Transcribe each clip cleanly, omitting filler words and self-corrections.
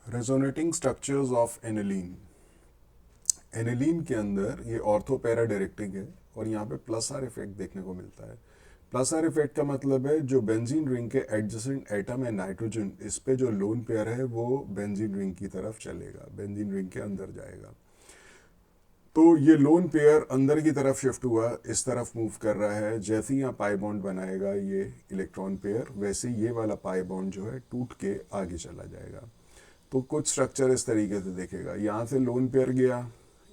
Resonating structures of aniline. Aniline के अंदर ये ऑर्थो पैरा डायरेक्टिंग है और यहाँ पे प्लस आर इफेक्ट देखने को मिलता है। प्लस आर इफेक्ट का मतलब है जो बेंजीन रिंग के एडजेसेंट एटम है नाइट्रोजन, इस पे जो लोन पेयर है वो बेंजीन रिंग की तरफ चलेगा, बेंजीन रिंग के अंदर जाएगा। तो ये लोन पेयर अंदर की तरफ शिफ्ट हुआ, इस तरफ मूव कर रहा है। जैसे ही यहाँ पाई बॉन्ड बनाएगा ये इलेक्ट्रॉन पेयर, वैसे ये वाला पाई बॉन्ड जो है टूट के आगे चला जाएगा। तो कुछ स्ट्रक्चर इस तरीके से देखेगा, यहाँ से लोन पेयर गया,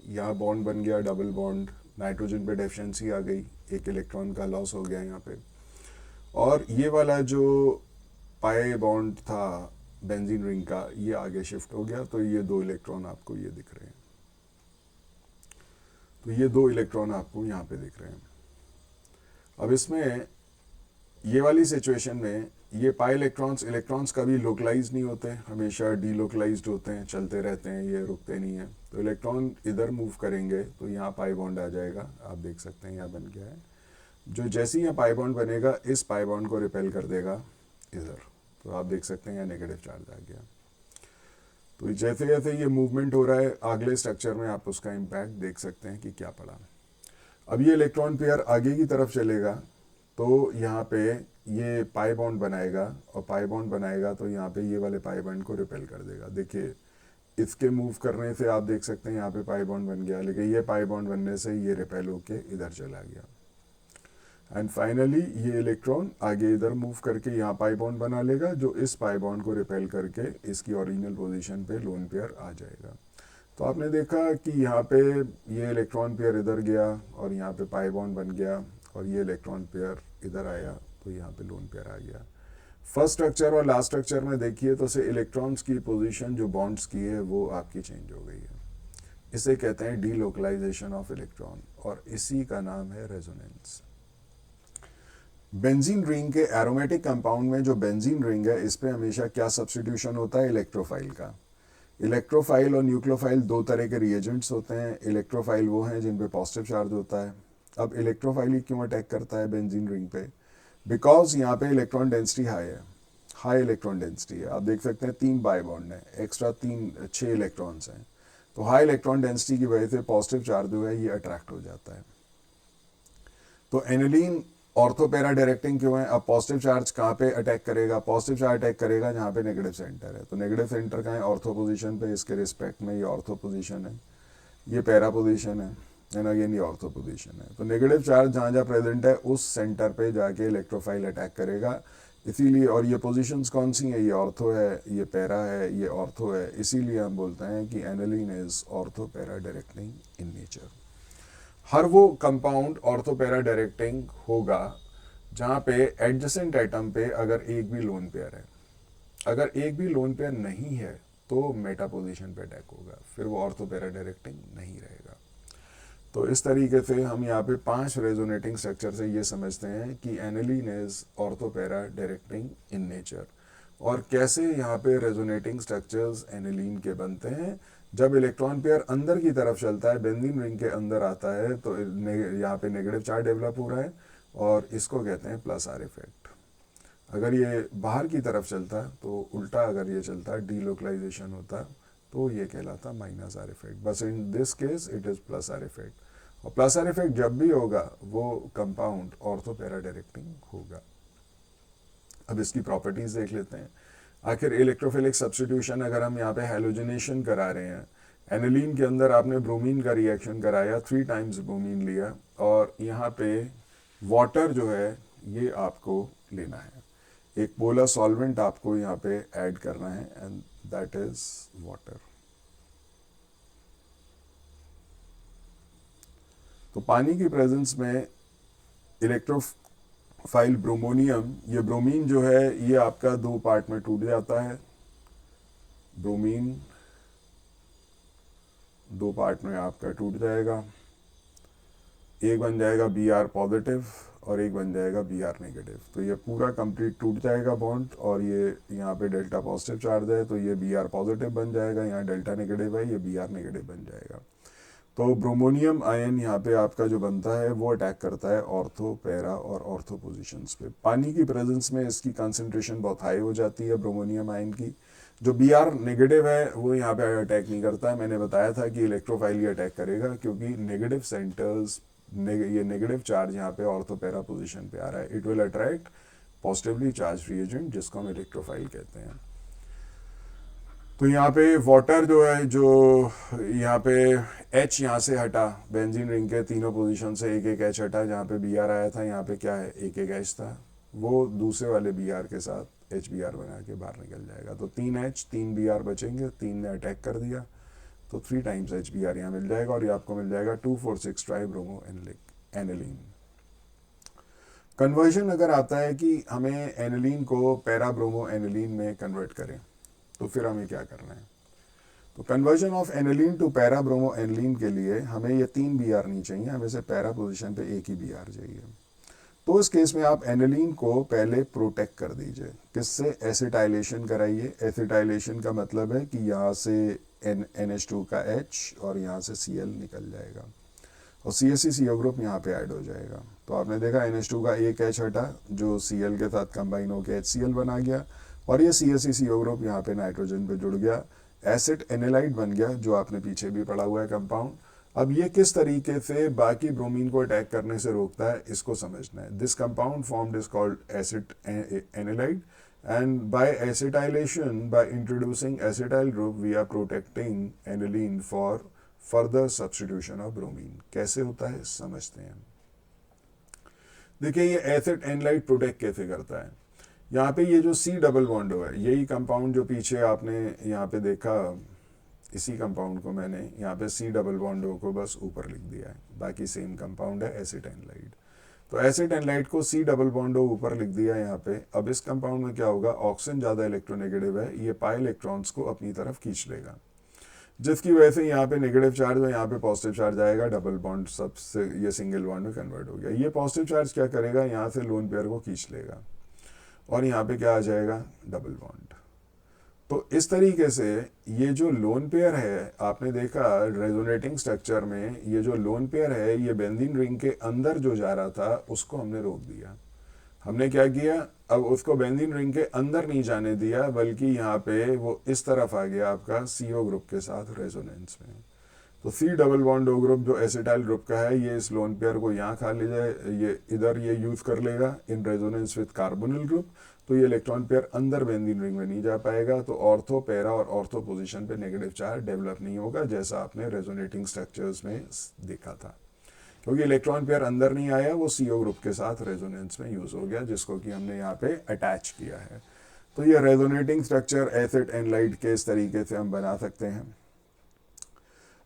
यहाँ बॉन्ड बन गया डबल बॉन्ड, नाइट्रोजन पे डेफिशिएंसी आ गई, एक इलेक्ट्रॉन का लॉस हो गया यहाँ पे। और ये वाला जो पाई बॉन्ड था बेंजीन रिंग का, ये आगे शिफ्ट हो गया, तो ये दो इलेक्ट्रॉन आपको ये दिख रहे हैं। तो ये दो इलेक्ट्रॉन आपको यहाँ पे दिख रहे हैं। अब इसमें ये वाली सिचुएशन में ये पाई इलेक्ट्रॉन्स कभी लोकलाइज नहीं होते, हमेशा डीलोकलाइज्ड होते हैं, चलते रहते हैं, ये रुकते नहीं हैं। तो इलेक्ट्रॉन इधर मूव करेंगे तो यहाँ पाई बॉन्ड आ जाएगा, आप देख सकते हैं यहाँ बन गया है। जो जैसे ही यहाँ पाई बॉन्ड बनेगा इस पाई बॉन्ड को रिपेल कर देगा इधर, तो आप देख सकते हैं यहाँ नेगेटिव चार्ज आ गया। तो जैसे जैसे ये मूवमेंट हो रहा है अगले स्ट्रक्चर में आप उसका इम्पैक्ट देख सकते हैं कि क्या पड़ा। अब ये इलेक्ट्रॉन पेयर आगे की तरफ चलेगा तो यहाँ पे ये पाई बॉन्ड बनाएगा, और पाई बॉन्ड बनाएगा तो यहाँ पे ये वाले पाई बॉन्ड को रिपेल कर देगा। देखिए इसके मूव करने से आप देख सकते हैं यहाँ पे पाई बॉन्ड बन गया, लेकिन ये पाई बॉन्ड बनने से ये रिपेल होके इधर चला गया। एंड फाइनली ये इलेक्ट्रॉन आगे इधर मूव करके यहाँ पाई बॉन्ड बना लेगा, जो इस पाई बॉन्ड को रिपेल करके इसकी ओरिजिनल पोजीशन पे लोन पेयर आ जाएगा। तो आपने देखा कि यहाँ पे ये इलेक्ट्रॉन पेयर इधर गया और यहाँ पे पाई बॉन्ड बन गया, और ये इलेक्ट्रॉन पेयर इधर आया तो यहाँ पे लोन पेयर आ गया। फर्स्ट स्ट्रक्चर और लास्ट स्ट्रक्चर में देखिए तो से इलेक्ट्रॉन्स की पोजीशन जो बॉन्ड्स की है वो आपकी चेंज हो गई है। इसे कहते हैं डीलोकलाइजेशन ऑफ इलेक्ट्रॉन, और इसी का नाम है रेजोनेंस। बेंजीन रिंग के एरोमेटिक कंपाउंड में जो बेंजीन रिंग है इस पे हमेशा क्या सब्स्टिट्यूशन होता है, इलेक्ट्रोफाइल का। इलेक्ट्रोफाइल और न्यूक्लियोफाइल दो तरह के रिएजेंट्स होते हैं। इलेक्ट्रोफाइल वो हैं जिन पे पॉजिटिव चार्ज होता है। अब इलेक्ट्रोफाइल ही क्यों अटैक करता है बेंजीन रिंग पे, बिकॉज यहाँ पे इलेक्ट्रॉन डेंसिटी हाई है, हाई इलेक्ट्रॉन डेंसिटी है। आप देख सकते हैं 3 बाई बॉन्ड है, एक्स्ट्रा 6 इलेक्ट्रॉन्स हैं। तो हाई इलेक्ट्रॉन डेंसिटी की वजह से पॉजिटिव चार्ज जो है ये अट्रैक्ट हो जाता है। तो एनिलीन ऑर्थो पैरा डायरेक्टिंग क्यों है? अब पॉजिटिव चार्ज कहाँ पे अटैक करेगा? पॉजिटिव चार्ज अटैक करेगा जहाँ पे नेगेटिव सेंटर है। तो नेगेटिव सेंटर कहाँ है? ऑर्थो पोजीशन पे। इसके रिस्पेक्ट में ये ऑर्थो पोजीशन है, ये पैरा पोजीशन है, एंड अगेन ये ऑर्थो पोजीशन है। तो नेगेटिव चार्ज जहाँ जहाँ प्रेजेंट है उस सेंटर पे जाके इलेक्ट्रोफाइल अटैक करेगा। इसीलिए, और ये पोजीशंस कौन सी हैं? ये ऑर्थो है, ये पैरा है, ये ऑर्थो है। इसीलिए हम बोलते हैं कि aniline is ortho para directing in nature. हर वो कंपाउंड ऑर्थो पैरा डायरेक्टिंग होगा जहाँ पे एडजेसेंट एटम पे अगर एक भी लोन पेयर है। अगर एक भी लोन पेयर नहीं है तो मेटा पोजीशन पे अटैक होगा, फिर वो ऑर्थो पैरा डायरेक्टिंग नहीं रहेगा। तो इस तरीके से हम यहाँ पे 5 रेजोनेटिंग स्ट्रक्चर से ये समझते हैं कि aniline is ortho para directing in nature. और कैसे यहाँ पे रेजोनेटिंग स्ट्रक्चर्स एनिलीन के बनते हैं। जब इलेक्ट्रॉन पेयर अंदर की तरफ चलता है, बेंजीन रिंग के अंदर आता है, तो यहाँ पे नेगेटिव चार्ज डेवलप हो रहा है, और इसको कहते हैं प्लस आर इफेक्ट। अगर ये बाहर की तरफ चलता तो उल्टा, अगर ये चलता डीलोकलाइजेशन होता तो ये कहलाता माइनस आर इफेक्ट। बस in this case it is plus R effect. और प्लस आर इफेक्ट जब भी होगा वो कंपाउंड ऑर्थो पैरा डायरेक्टिंग होगा। अब इसकी प्रॉपर्टीज देख लेते हैं। आखिर इलेक्ट्रोफिलिक सब्स्टिट्यूशन अगर हम यहाँ पे हैलोजिनेशन करा रहे हैं, एनिलीन के अंदर आपने ब्रोमीन का रिएक्शन कराया, 3 टाइम्स ब्रोमीन लिया, और यहाँ पे वाटर जो है ये आपको लेना है, एक पोलर सॉल्वेंट आपको यहाँ पे ऐड करना है, एंड दैट इज वाटर। तो पानी की प्रेजेंस में इलेक्ट्रोफाइल ब्रोमोनियम, ये ब्रोमीन जो है ये आपका 2 पार्ट में टूट जाता है। ब्रोमीन 2 पार्ट में आपका टूट जाएगा, एक बन जाएगा Br पॉजिटिव और एक बन जाएगा Br नेगेटिव। तो ये पूरा कंप्लीट टूट जाएगा बॉन्ड, और ये यहाँ पे डेल्टा पॉजिटिव चार्ज है तो ये Br पॉजिटिव बन जाएगा, यहाँ डेल्टा नेगेटिव है, ये Br नेगेटिव बन जाएगा। तो ब्रोमोनियम आयन यहाँ पे आपका जो बनता है वो अटैक करता है ऑर्थो पैरा और ऑर्थो पोजीशंस पे। पानी की प्रेजेंस में इसकी कंसंट्रेशन बहुत हाई हो जाती है ब्रोमोनियम आयन की, जो बी आर नेगेटिव है वो यहाँ पे अटैक नहीं करता है। मैंने बताया था कि इलेक्ट्रोफाइल ये अटैक करेगा क्योंकि नेगेटिव सेंटर्स, ये नेगेटिव चार्ज यहाँ पे ऑर्थो पैरा पोजिशन पे आ रहा है। It will attract positively charge reagent जिसको हम इलेक्ट्रोफाइल कहते हैं। तो यहाँ पे वाटर जो है, जो यहाँ पे एच यहाँ से हटा, बेंजीन रिंग के तीनों पोजीशन से एक एक एच हटा, जहाँ पे बी आर आया था यहाँ पे क्या है, एक एक एच था, वो दूसरे वाले बी आर के साथ एच बी आर बना के बाहर निकल जाएगा। तो 3H 3 BR बचेंगे, 3 ने अटैक कर दिया तो 3 टाइम्स एच बी आर यहाँ मिल जाएगा और ये आपको मिल जाएगा 2,4,6 ट्राइब्रोमो एनिलीन। कन्वर्जन अगर आता है कि हमें एनिलीन को पैराब्रोमो एनिलीन में कन्वर्ट करें तो फिर हमें क्या करना है। तो conversion of aniline to para bromo aniline के लिए हमें ये 3 BR नहीं चाहिए, हमें से पैरा पोजिशन पे एक ही BR चाहिए। तो इस केस में आप एनिलीन को पहले प्रोटेक्ट कर दीजिए, किससे, एसिटाइलेशन कराइए। एसिटाइलेशन का मतलब है कि यहाँ से NH2 का H और यहाँ से Cl निकल जाएगा और CSCCO ग्रुप यहाँ पे ऐड हो जाएगा। तो आपने देखा NH2 का एक H हटा जो Cl के साथ कंबाइन होकर HCl बना गया और ये CSCCO ग्रुप यहाँ पे नाइट्रोजन पे जुड़ गया, एसिड एनालाइड बन गया जो आपने पीछे भी पढ़ा हुआ है कंपाउंड। अब ये किस तरीके से बाकी ब्रोमीन को अटैक करने से रोकता है इसको समझना है। This compound formed is called acid anilide and by acetylation, by introducing acetyl group we are protecting aniline for further substitution of bromine. कैसे होता है समझते हैं। देखिए ये एसिड एनालाइड प्रोटेक्ट कैसे करता है। यहाँ पे ये जो C डबल बॉन्ड है, यही कंपाउंड जो पीछे आपने यहाँ पे देखा, इसी कंपाउंड को मैंने यहाँ पे C डबल बॉन्ड को बस ऊपर लिख दिया है, बाकी सेम कंपाउंड है एसिड एनालाइड। तो एसिड एनालाइड को C डबल बॉन्ड ऊपर लिख दिया यहाँ पे। अब इस कंपाउंड में क्या होगा, ऑक्सीजन ज़्यादा इलेक्ट्रोनेगेटिव है, ये पाई इलेक्ट्रॉन्स को अपनी तरफ खींच लेगा, जिसकी वजह से यहाँ पे नेगेटिव चार्ज है, यहाँ पे पॉजिटिव चार्ज आएगा, डबल बॉन्ड सबसे ये सिंगल बॉन्ड में कन्वर्ट हो गया। ये पॉजिटिव चार्ज क्या करेगा, यहाँ से लोन पेयर को खींच लेगा और यहाँ पे क्या आ जाएगा, डबल बॉन्ड। तो इस तरीके से ये जो लोन पेयर है, आपने देखा रेजोनेटिंग स्ट्रक्चर में ये जो लोन पेयर है ये बेंजीन रिंग के अंदर जो जा रहा था उसको हमने रोक दिया। हमने क्या किया, अब उसको बेंजीन रिंग के अंदर नहीं जाने दिया, बल्कि यहाँ पे वो इस तरफ आ गया आपका CO ग्रुप के साथ रेजोनेंस में। तो C double bond O group जो एसिटाइल ग्रुप का है, ये इस लोन पेयर को यहाँ खा ले जाए, ये इधर ये यूज़ कर लेगा in resonance with carbonyl group. तो ये इलेक्ट्रॉन पेयर अंदर बेंजीन रिंग में नहीं जा पाएगा, तो ऑर्थो पैरा और ऑर्थो पोजीशन पे नेगेटिव चार्ज डेवलप नहीं होगा, जैसा आपने रेजोनेटिंग स्ट्रक्चर्स में देखा था। क्योंकि इलेक्ट्रॉन पेयर अंदर नहीं आया, वो CO ग्रुप के साथ रेजोनेंस में यूज़ हो गया, जिसको कि हमने यहाँ पे अटैच किया है। तो ये रेजोनेटिंग स्ट्रक्चर एसिड एनालाइड के इस तरीके से हम बना सकते हैं।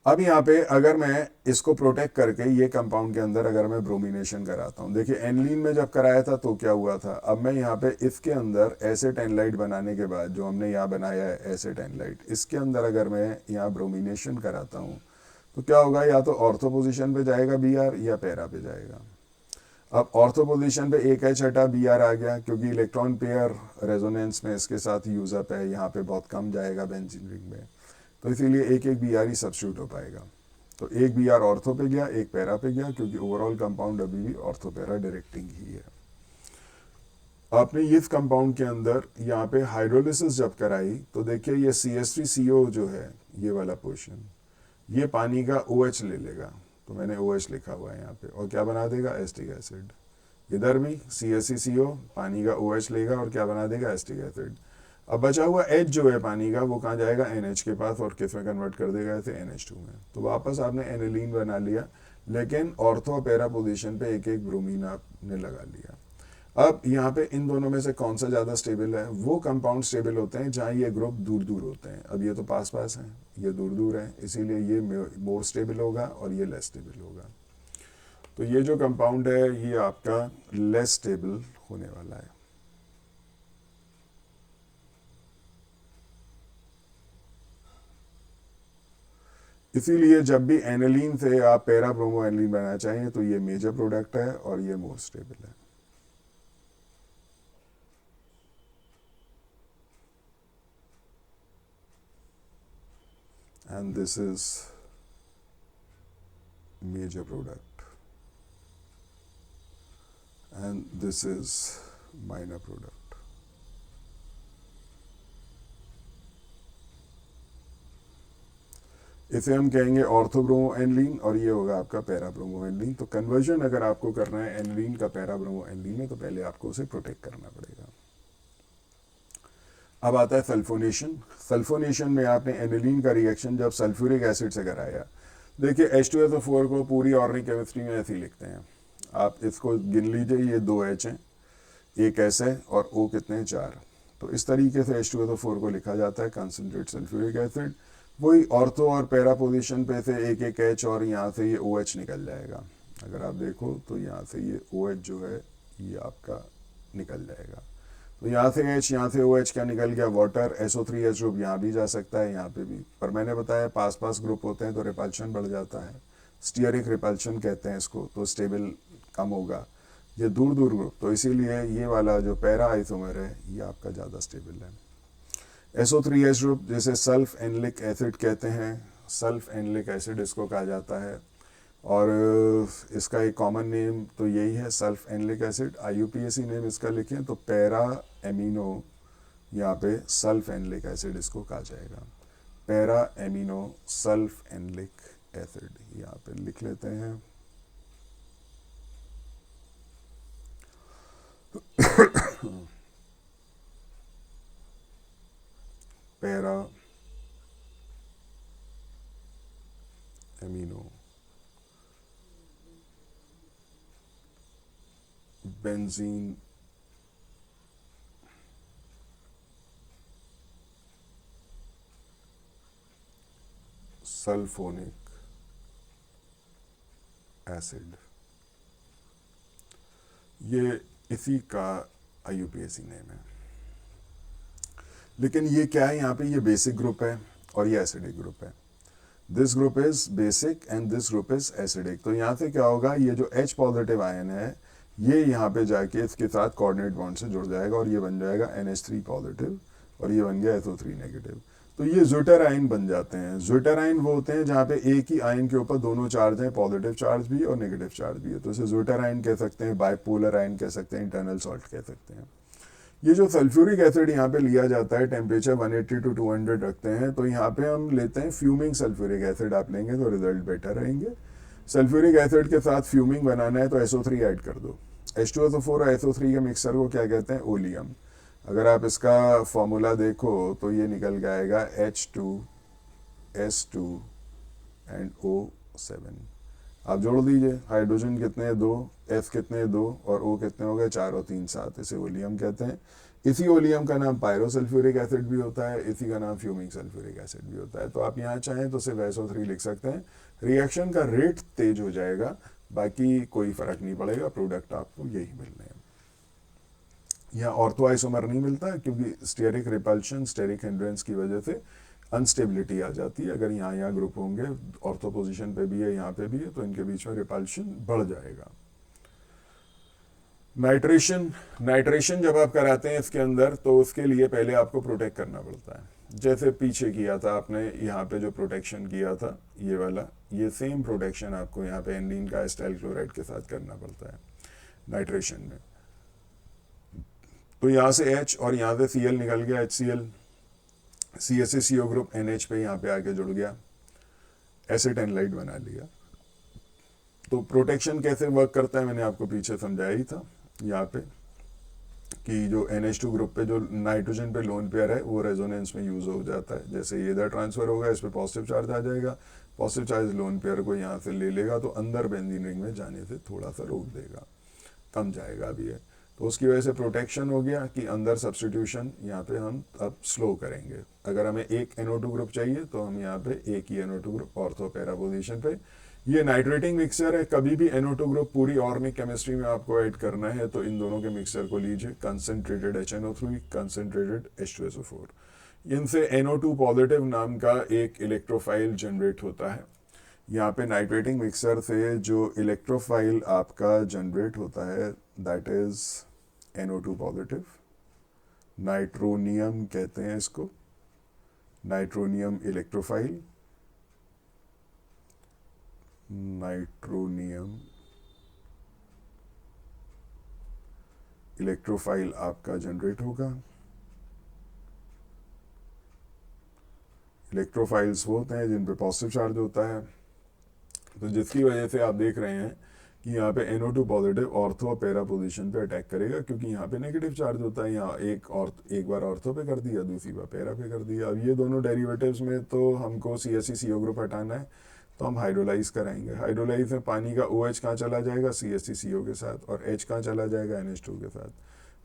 अब यहाँ पे अगर मैं इसको प्रोटेक्ट करके ये कंपाउंड के अंदर अगर मैं ब्रोमिनेशन कराता हूँ, देखिए एनिलीन में जब कराया था तो क्या हुआ था, अब मैं यहाँ पे इसके अंदर एसिड एनालाइड बनाने के बाद जो हमने यहाँ बनाया है एसिड एनालाइड, इसके अंदर अगर मैं यहाँ ब्रोमिनेशन कराता हूँ तो क्या होगा, या तो ऑर्थो पोजिशन पे जाएगा BR या पैरा पे जाएगा। अब ऑर्थो पोजिशन पे एक H हटा, BR आ गया, क्योंकि इलेक्ट्रॉन पेयर रेजोनेंस में इसके साथ यूजअप है, यहाँ पे बहुत कम जाएगा बेंजीन रिंग में, तो इसीलिए एक एक BR ही सब्स्टिट्यूट हो पाएगा। तो एक BR ऑर्थो पे गया, एक पैरा पे गया, क्योंकि ओवरऑल कंपाउंड अभी भी ऑर्थो पैरा डायरेक्टिंग ही है। आपने इस कंपाउंड के अंदर यहाँ पे हाइड्रोलिसिस जब कराई तो देखिए ये CH3CO जो है, ये वाला पोर्शन, ये पानी का OH ले लेगा, तो मैंने OH लिखा हुआ है यहाँ पे, और क्या बना देगा, एसिटिक एसिड। इधर भी CH3CO पानी का OH लेगा और क्या बना देगा, एसिटिक एसिड। अब बचा हुआ H जो है पानी का, वो कहाँ जाएगा, NH के पास, और किस में कन्वर्ट कर देगा इसे, NH2 में। तो वापस आपने एनिलीन बना लिया, लेकिन ऑर्थो पैरा पोजिशन पे एक एक ब्रोमीन आपने लगा लिया। अब यहाँ पे इन दोनों में से कौन सा ज़्यादा स्टेबल है, वो कंपाउंड स्टेबल होते हैं जहाँ ये ग्रुप दूर दूर होते हैं। अब ये तो पास पास हैं, ये दूर दूर हैं, इसीलिए ये मोर स्टेबल होगा और ये लेस स्टेबल होगा। तो ये जो कंपाउंड है ये आपका लेस स्टेबल होने वाला है। इसीलिए जब भी एनिलीन से आप पैरा ब्रोमो एनिलीन बनाना चाहिए तो ये मेजर प्रोडक्ट है और ये मोर स्टेबल है। And this is major product and this is minor product. इसे हम कहेंगे ऑर्थोब्रोमो एनलीन और ये होगा आपका पैराब्रोमो एनलीन। तो कन्वर्जन अगर आपको करना है एनलीन का पैराब्रोमो एनलीन में तो पहले आपको उसे प्रोटेक्ट करना पड़ेगा। अब आता है सल्फोनेशन। सल्फोनेशन में आपने एनिलीन का रिएक्शन जब सल्फ्यूरिक एसिड से कराया, देखिए H2SO4 को पूरी ऑर्गेनिक केमिस्ट्री में ऐसे ही लिखते हैं, आप इसको गिन लीजिए, ये 2 H हैं, एक S है और O कितने हैं 4। तो इस तरीके से H2SO4 को लिखा जाता है कंसनट्रेट सल्फ्यूरिक एसिड। वही ऑर्थो और पैरा पोजिशन पे से एक एक H और यहाँ से ये OH निकल जाएगा। अगर आप देखो तो यहाँ से ये OH जो है ये आपका निकल जाएगा। तो यहाँ से H, यहाँ से OH क्या निकल गया, वाटर। SO3H ग्रुप यहाँ भी जा सकता है, यहाँ पे भी, पर मैंने बताया पास पास ग्रुप होते हैं तो रिपल्शन बढ़ जाता है, स्टीयरिक रिपल्शन कहते हैं इसको, तो स्टेबल कम होगा। ये दूर दूर ग्रुप, तो इसीलिए ये वाला जो पैरा आइसोमर है ये आपका ज़्यादा स्टेबल है। SO3H ग्रुप जिसे सल्फ एनलिक एसिड कहते हैं, सल्फ एनलिक एसिड इसको कहा जाता है, और इसका एक कॉमन नेम तो यही है सल्फ एनलिक एसिड। IUPAC नेम इसका लिखें तो पैरा एमिनो, यहाँ पे सल्फ एनलिक एसिड इसको कहा जाएगा, पैरा एमिनो सल्फ एनलिक एसिड यहाँ पे लिख लेते हैं। Para amino benzene sulphonic acid, ये इसी का IUPAC नेम है। लेकिन ये क्या है, यहाँ पे ये बेसिक ग्रुप है और ये एसिडिक ग्रुप है। This group is basic and this group is acidic. तो यहाँ से क्या होगा, ये जो H पॉजिटिव आयन है ये यहाँ पे जाके इसके साथ कोऑर्डिनेट बॉन्ड से जुड़ जाएगा और ये बन जाएगा NH3 पॉजिटिव और ये बन गया SO3 नेगेटिव। तो ये ज्विटर आयन बन जाते हैं। ज्विटर आयन वो होते हैं जहाँ पे एक ही आयन के ऊपर दोनों चार्ज हैं, पॉजिटिव चार्ज भी और नेगेटिव चार्ज भी है, तो इसे ज्विटर आयन कह सकते हैं, बाइपोलर आयन कह सकते हैं, इंटरनल सॉल्ट कह सकते हैं। ये जो सल्फ्यूरिक एसिड यहाँ पे लिया जाता है, टेम्परेचर 180 to 200 रखते हैं, तो यहाँ पे हम लेते हैं फ्यूमिंग सल्फ्यूरिक एसिड। आप लेंगे तो रिजल्ट बेटर रहेंगे। सल्फ्यूरिक एसिड के साथ फ्यूमिंग बनाना है तो SO3 ऐड कर दो। H2SO4 और SO3 के मिक्सर को क्या कहते हैं, ओलियम। अगर आप इसका फॉर्मूला देखो तो ये निकल जाएगा H2S2 एंड O7। आप जोड़ दीजिए, हाइड्रोजन कितने 2, F कितने 2 और O कितने हो गए 4 और 3 7, इसे ओलियम कहते हैं। इसी ओलियम का नाम पायरोसल्फ्यूरिक एसिड भी होता है, इसी का नाम फ्यूमिंग सल्फ्यूरिक एसिड भी होता है। तो आप यहाँ चाहें तो सिर्फ SO3 लिख सकते हैं, रिएक्शन का रेट तेज हो जाएगा, बाकी कोई फर्क नहीं पड़ेगा, प्रोडक्ट आपको यही मिलने हैं। यहाँ ऑर्थो आइसोमर नहीं मिलता क्योंकि स्टेरिक रिपल्शन, स्टेरिक हिंड्रेंस की वजह से अनस्टेबिलिटी आ जाती है। अगर यहाँ ग्रुप होंगे, ऑर्थो पोजीशन पे भी है, यहाँ पे भी है, तो इनके बीच में रिपल्शन बढ़ जाएगा। नाइट्रेशन, नाइट्रेशन जब आप कराते हैं इसके अंदर तो उसके लिए पहले आपको प्रोटेक्ट करना पड़ता है। जैसे पीछे किया था आपने, यहाँ पे जो प्रोटेक्शन किया था ये वाला, ये सेम प्रोटेक्शन आपको यहाँ पे एंडीन का एस्टाइल क्लोराइड के साथ करना पड़ता है नाइट्रेशन में। तो यहाँ से H और यहाँ से Cl निकल गया, HCl, CSACO ग्रुप NH पे यहाँ पे आके जुड़ गया, एसिटेनलाइट बना लिया। तो प्रोटेक्शन कैसे वर्क करता है मैंने आपको पीछे समझाया ही था, यहाँ पे कि जो NH2 ग्रुप पे जो नाइट्रोजन पे लोन पेयर है वो रेजोनेंस में यूज हो जाता है। जैसे ये इधर ट्रांसफर होगा, इस पर पॉजिटिव चार्ज आ जाएगा, पॉजिटिव चार्ज लोन पेयर को यहाँ से ले लेगा तो अंदर बेंजीन रिंग में जाने से थोड़ा सा रोक देगा, कम जाएगा भी है। तो उसकी वजह से प्रोटेक्शन हो गया कि अंदर सब्सटीट्यूशन यहाँ पे हम अब स्लो करेंगे। अगर हमें एक NO2 ग्रुप चाहिए तो हम यहाँ पे एक ही NO2 group ortho para position पे। ये नाइट्रेटिंग मिक्सचर है, कभी भी NO2 ग्रुप पूरी ऑर्गेनिक केमिस्ट्री में आपको ऐड करना है तो इन दोनों के मिक्सचर को लीजिए, कंसनट्रेटेड HNO3, कंसनट्रेटेड H2SO4। इनसे NO2 पॉजिटिव नाम का एक इलेक्ट्रोफाइल जनरेट होता है। यहाँ पे नाइट्रेटिंग मिक्सर से जो इलेक्ट्रोफाइल आपका जनरेट होता है that is NO2 positive, nitronium कहते हैं इसको, नाइट्रोनियम इलेक्ट्रोफाइल, नाइट्रोनियम इलेक्ट्रोफाइल आपका जनरेट होगा। इलेक्ट्रोफाइल्स वो होते हैं जिन पे पॉजिटिव चार्ज होता है, तो जिसकी वजह से आप देख रहे हैं कि यहाँ पे NO2 पॉजिटिव ऑर्थो और पैरा पोजीशन पे अटैक करेगा, क्योंकि यहाँ पे नेगेटिव चार्ज होता है। यहाँ एक बार ऑर्थो पे कर दिया, दूसरी बार पैरा पे कर दिया। अब ये दोनों डेरिवेटिव्स में तो हमको CSC CO ग्रुप हटाना है, तो हम हाइड्रोलाइज कराएंगे। हाइड्रोलाइज में पानी का OH कहाँ चला जाएगा, CSC CO के साथ, और H कहाँ चला जाएगा, NH2 के साथ।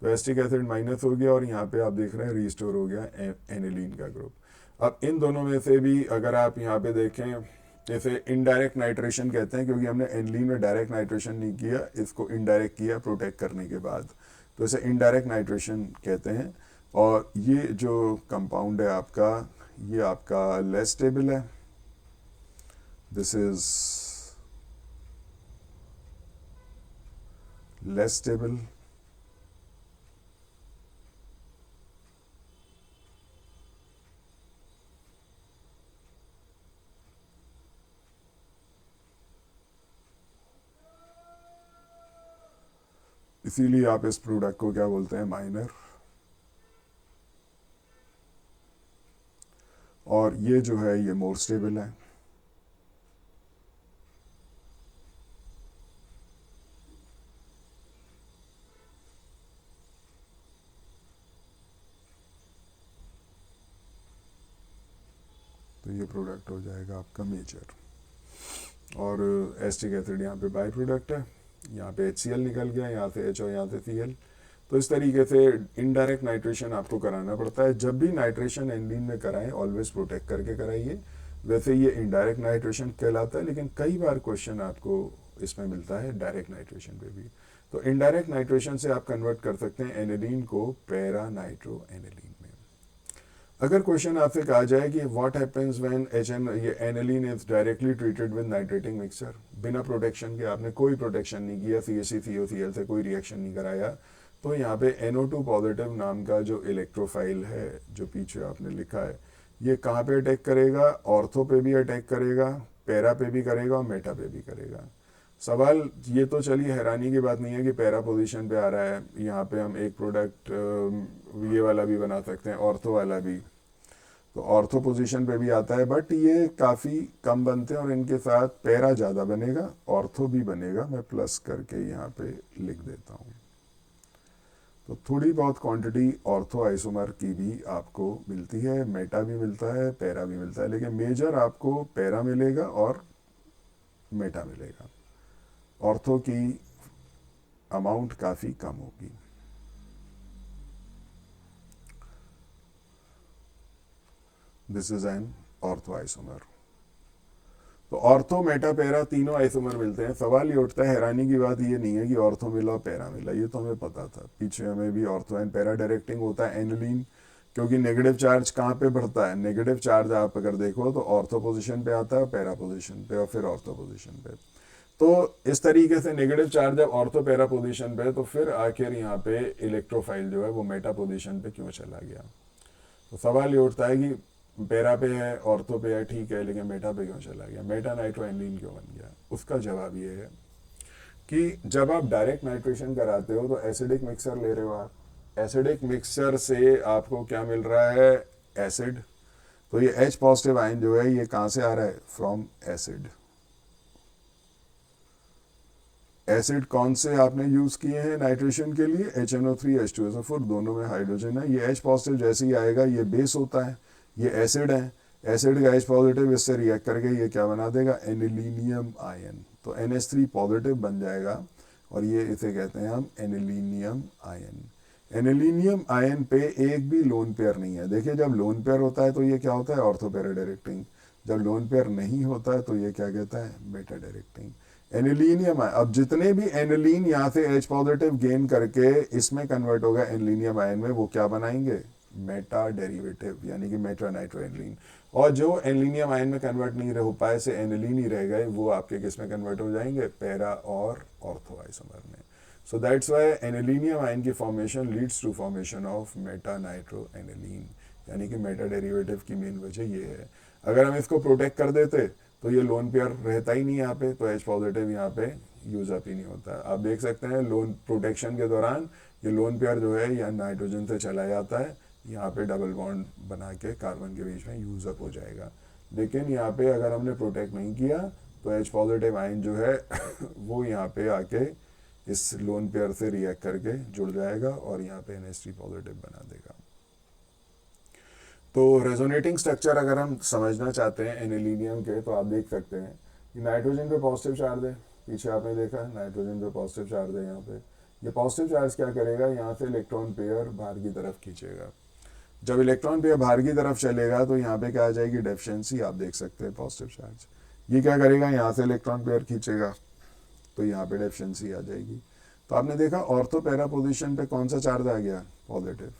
तो एस्टिक एसिड माइनस हो गया, और यहाँ पे आप देख रहे हैं रिस्टोर हो गया एनिलीन का ग्रुप। अब इन दोनों में से भी अगर आप यहाँ पे देखें, जैसे इनडायरेक्ट नाइट्रेशन कहते हैं, क्योंकि हमने एनिलीन में डायरेक्ट नाइट्रेशन नहीं किया, इसको इनडायरेक्ट किया प्रोटेक्ट करने के बाद, तो इसे इनडायरेक्ट नाइट्रेशन कहते हैं। और ये जो कंपाउंड है आपका, ये आपका लेस स्टेबल है। दिस इज लेस स्टेबल, इसीलिए आप इस प्रोडक्ट को क्या बोलते हैं, माइनर। और ये जो है ये मोर स्टेबल है। तो ये प्रोडक्ट हो जाएगा आपका मेजर। और एस्टिक एसिड यहाँ पे बाई प्रोडक्ट है, यहाँ पे HCl निकल गया, यहाँ से H और यहाँ से Cl। तो इस तरीके से इनडायरेक्ट नाइट्रेशन आपको कराना पड़ता है। जब भी नाइट्रेशन एनिलीन में कराएं, ऑलवेज प्रोटेक्ट करके कराइए। वैसे ये इनडायरेक्ट नाइट्रेशन कहलाता है, लेकिन कई बार क्वेश्चन आपको इसमें मिलता है डायरेक्ट नाइट्रेशन पे भी। तो इनडायरेक्ट नाइट्रेशन से आप कन्वर्ट कर सकते हैं एनिलीन को पैरा नाइट्रो एनिलीन में। अगर क्वेश्चन आपसे कहा जाए कि व्हाट हैपेंस व्हेन ये aniline is directly treated with nitrating mixture, बिना प्रोटेक्शन के, आपने कोई प्रोटेक्शन नहीं किया, CSC/CO/Cl से कोई रिएक्शन नहीं कराया, तो यहाँ पे NO2 पॉजिटिव नाम का जो इलेक्ट्रोफाइल है, जो पीछे आपने लिखा है, ये कहाँ पे अटैक करेगा, ऑर्थो पे भी अटैक करेगा, पैरा पे भी करेगा, और मेटा पे भी करेगा। सवाल ये तो चलिए हैरानी की बात नहीं है कि पैरा पोजीशन पे आ रहा है, यहाँ पे हम एक प्रोडक्ट ये वाला भी बना सकते हैं, ऑर्थो वाला भी, तो ऑर्थो पोजीशन पे भी आता है, बट ये काफ़ी कम बनते हैं, और इनके साथ पैरा ज़्यादा बनेगा, ऑर्थो भी बनेगा। मैं प्लस करके यहाँ पे लिख देता हूँ। तो थोड़ी बहुत क्वांटिटी ऑर्थो आइसोमर की भी आपको मिलती है, मेटा भी मिलता है, पैरा भी मिलता है, लेकिन मेजर आपको पैरा मिलेगा और मेटा मिलेगा। ऑर्थो की अमाउंट काफ़ी कम होगी। This is an ortho isomer. तो ऑर्थो, मेटा, पैरा तीनों आइसोमर मिलते हैं। सवाल ये उठता है, हैरानी की बात ये नहीं है कि ऑर्थो मिला और पैरा मिला, ये तो हमें पता था, पीछे हमें भी ऑर्थो एंड पैरा डायरेक्टिंग होता है एनिलीन, क्योंकि नेगेटिव चार्ज कहाँ पे बढ़ता है, नेगेटिव चार्ज आप अगर देखो तो ऑर्थो पोजीशन पे आता है, पैरा पोजीशन पे, और फिर ऑर्थो पोजीशन पे। तो इस तरीके से नेगेटिव चार्ज जब ऑर्थो पैरा पोजीशन पे, तो फिर आखिर यहाँ पे इलेक्ट्रोफाइल जो है वो मेटा पोजीशन पे क्यों चला गया। तो सवाल ये उठता है कि पैरा पे है, ऑर्थो पे है, ठीक है, लेकिन मेटा पे क्यों चला गया, मेटा नाइट्रो एनिलीन क्यों बन गया। उसका जवाब ये है कि जब आप डायरेक्ट नाइट्रेशन कराते हो तो एसिडिक मिक्सर ले रहे हो आप, एसिडिक मिक्सचर से आपको क्या मिल रहा है, एसिड। तो ये H पॉजिटिव आयन जो है ये कहाँ से आ रहा है, फ्रॉम एसिड। एसिड कौन से आपने यूज किए हैं नाइट्रेशन के लिए, HNO3 H2SO4, दोनों में हाइड्रोजन है। ये H पॉजिटिव जैसे ही आएगा ये बेस होता है, ये एसिड है, एसिड का H पॉजिटिव इससे रिएक्ट करके ये क्या बना देगा, एनिलीनियम आयन। तो NH3 पॉजिटिव बन जाएगा, और ये इसे कहते हैं हम एनिलीनियम आयन। एनिलीनियम आयन पे एक भी लोन पेयर नहीं है। देखिए, जब लोन पेयर होता है तो ये क्या होता है, ऑर्थो पैरा डायरेक्टिंग। जब लोन पेयर नहीं होता है तो ये क्या कहता है, मेटा डायरेक्टिंग। एनिलीनियम, अब जितने भी एनिलीन यहाँ से H पॉजिटिव गेन करके इसमें कन्वर्ट होगा एनिलीनियम आयन में, वो क्या बनाएंगे, मेटा डेरिवेटिव, यानी कि मेटा नाइट्रो एनिलीन। और जो एनिलीनियम आयन में कन्वर्ट नहीं हो पाए से एनिलीन ही रह गए, वो आपके किस में कन्वर्ट हो जाएंगे, पैरा और ऑर्थो आइसोमर में। So that's why anilinium ion की formation leads to formation of meta nitro aniline, यानी कि मेटा डेरिवेटिव की मेन वजह ये है। अगर हम इसको प्रोटेक्ट कर देते तो ये लोन पेयर रहता ही नहीं यहाँ पे, तो H पॉजिटिव यहाँ पे यूज अप ही नहीं होता। आप देख सकते हैं लोन प्रोटेक्शन के दौरान ये लोन पेयर जो है या नाइट्रोजन से चला जाता है, यहाँ पे डबल बॉन्ड बना के कार्बन के बीच में यूज अप हो जाएगा। लेकिन यहाँ पे अगर हमने प्रोटेक्ट नहीं किया तो H पॉजिटिव आयन जो है वो यहाँ पे आके इस लोन पेयर से रिएक्ट करके जुड़ जाएगा और यहाँ पे NH3 पॉजिटिव बना देगा। तो रेजोनेटिंग स्ट्रक्चर अगर हम समझना चाहते हैं एनिलीनियम के, तो आप देख सकते हैं कि नाइट्रोजन पे पॉजिटिव चार्ज है, पीछे आपने देखा नाइट्रोजन पे पॉजिटिव चार्ज है। यहाँ पे ये पॉजिटिव चार्ज क्या करेगा, यहाँ से इलेक्ट्रॉन पेयर बाहर की तरफ खींचेगा। जब इलेक्ट्रॉन पेयर बाहर की तरफ चलेगा तो यहाँ पे क्या आ जाएगी, डेफिशिएंसी। आप देख सकते हैं पॉजिटिव चार्ज ये क्या करेगा, यहाँ से इलेक्ट्रॉन पेयर खींचेगा तो यहाँ पे डेफिशिएंसी आ जाएगी। तो आपने देखा ऑर्थो पैरा पोजिशन पे कौन सा चार्ज आ गया, पॉजिटिव।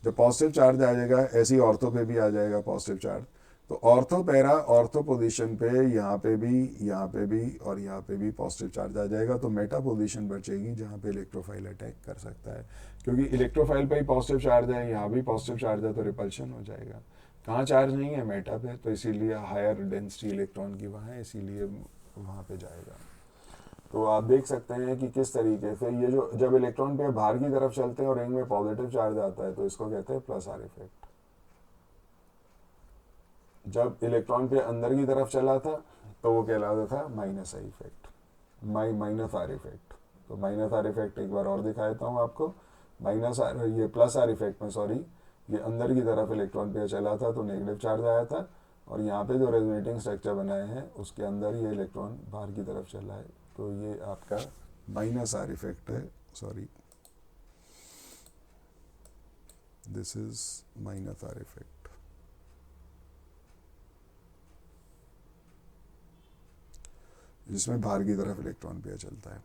जब पॉजिटिव चार्ज आ जाएगा ऐसे ही ऑर्थो पे भी आ जाएगा पॉजिटिव चार्ज। तो ऑर्थो पैरा ऑर्थो पोजीशन पे यहाँ पे भी, यहाँ पे भी और यहाँ पे भी पॉजिटिव चार्ज आ जाएगा। तो मेटा पोजीशन बचेगी जहाँ पे इलेक्ट्रोफाइल अटैक कर सकता है, क्योंकि इलेक्ट्रोफाइल पे ही पॉजिटिव चार्ज है, यहाँ भी पॉजिटिव चार्ज है, तो रिपल्शन हो जाएगा। कहाँ चार्ज नहीं है, मेटा पे, तो इसीलिए हायर डेंसिटी इलेक्ट्रॉन की वहाँ है, इसीलिए वहाँ पे जाएगा। तो आप देख सकते हैं कि किस तरीके से ये जो जब इलेक्ट्रॉन पे बाहर की तरफ चलते हैं और रिंग में पॉजिटिव चार्ज आता है तो इसको कहते हैं प्लस आर इफेक्ट। जब इलेक्ट्रॉन पे अंदर की तरफ चला था तो वो कहलाता था minus I effect, minus R effect. तो माइनस आर इफेक्ट एक बार और दिखा देता हूँ आपको। माइनस आर, ये प्लस आर इफेक्ट में सॉरी, ये अंदर की तरफ इलेक्ट्रॉन पे चला था तो नेगेटिव चार्ज आया था, और यहाँ पे जो रेजोनेटिंग स्ट्रक्चर बनाए हैं उसके अंदर ये इलेक्ट्रॉन बाहर की तरफ चला है, तो ये आपका माइनस आर इफेक्ट है। Sorry, this is minus R effect. जिसमें बाहर की तरफ इलेक्ट्रॉन पेयर चलता है।